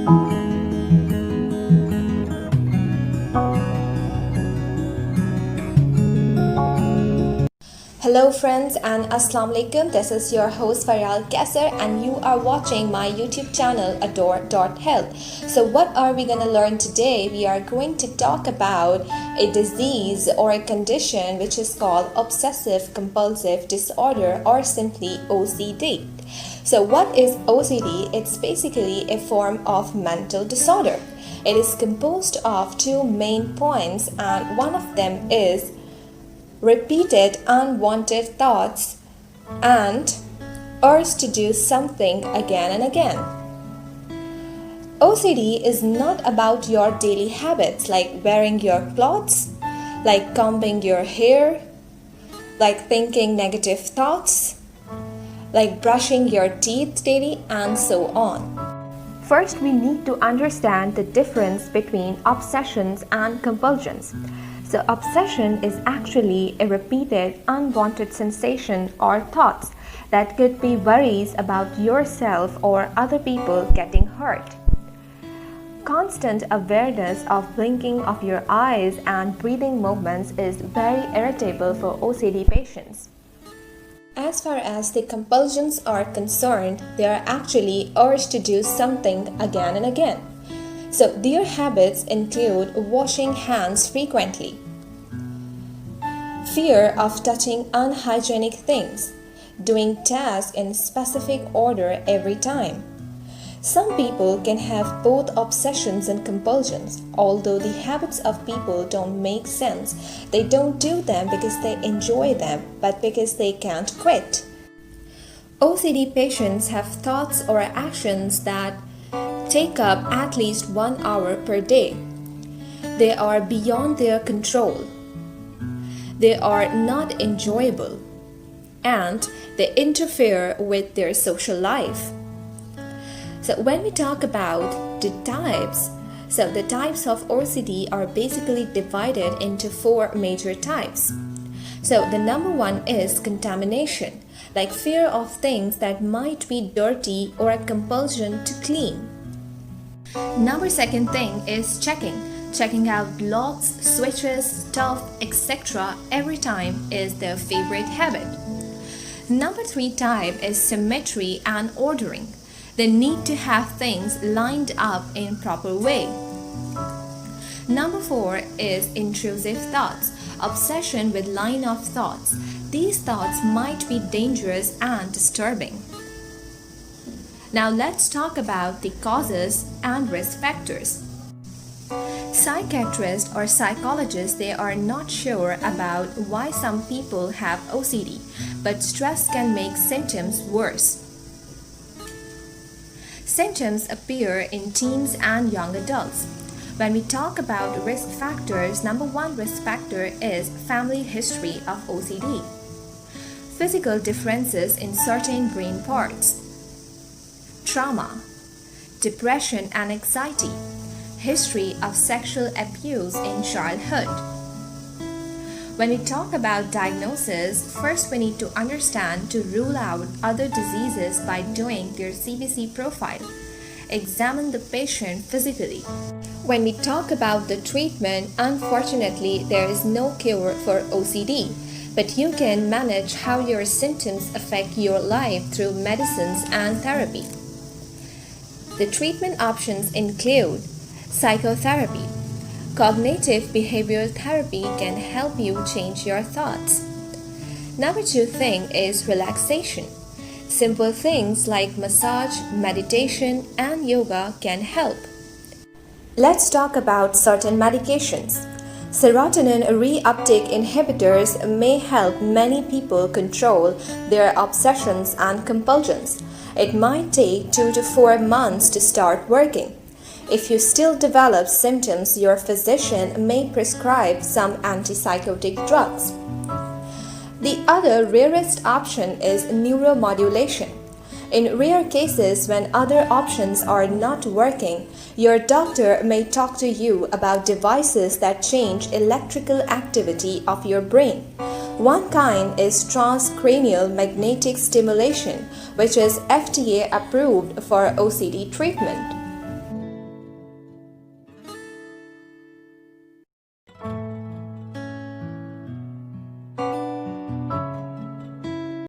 Hello friends and Assalamu alaikum. This is your host Faryal Kassar and you are watching my YouTube channel Adore.health. So what are we going to learn today? We are going to talk about a disease or a condition which is called Obsessive Compulsive Disorder, or simply OCD. So what is OCD? It's basically a form of mental disorder. It is composed of two main points, and one of them is repeated unwanted thoughts and urge to do something again and again. OCD is not about your daily habits like wearing your clothes, like combing your hair, like thinking negative thoughts, like brushing your teeth daily, and so on. First, we need to understand the difference between obsessions and compulsions. So obsession is actually a repeated unwanted sensation or thoughts that could be worries about yourself or other people getting hurt. Constant awareness of blinking of your eyes and breathing movements is very irritable for OCD patients. As far as the compulsions are concerned, they are actually urged to do something again and again. So their habits include washing hands frequently, fear of touching unhygienic things, doing tasks in specific order every time. Some people can have both obsessions and compulsions. Although the habits of people don't make sense, they don't do them because they enjoy them, but because they can't quit. OCD patients have thoughts or actions that take up at least 1 hour per day. They are beyond their control. They are not enjoyable, and they interfere with their social life. So when we talk about the types, the types of OCD are basically divided into 4 major types. So the number one is contamination, like fear of things that might be dirty or a compulsion to clean. Number second thing is checking out locks, switches, stuff, etc. every time is their favorite habit. Number 3 type is symmetry and ordering. They need to have things lined up in proper way. Number 4 is intrusive thoughts, obsession with line of thoughts. These thoughts might be dangerous and disturbing. Now let's talk about the causes and risk factors. Psychiatrists or psychologists, they are not sure about why some people have OCD, but stress can make symptoms worse. Symptoms appear in teens and young adults. When we talk about risk factors, number 1 risk factor is family history of OCD. Physical differences in certain brain parts. Trauma, depression and anxiety, history of sexual abuse in childhood. When we talk about diagnosis, first we need to understand to rule out other diseases by doing their CBC profile. Examine the patient physically. When we talk about the treatment, unfortunately there is no cure for OCD, but you can manage how your symptoms affect your life through medicines and therapy. The treatment options include psychotherapy. Cognitive behavioral therapy can help you change your thoughts. Number 2 thing is relaxation. Simple things like massage, meditation, and yoga can help. Let's talk about certain medications. Serotonin reuptake inhibitors may help many people control their obsessions and compulsions. It might take 2 to 4 months to start working. If you still develop symptoms, your physician may prescribe some antipsychotic drugs. The other rarest option is neuromodulation. In rare cases when other options are not working, your doctor may talk to you about devices that change electrical activity of your brain. One kind is transcranial magnetic stimulation, which is FDA approved for OCD treatment.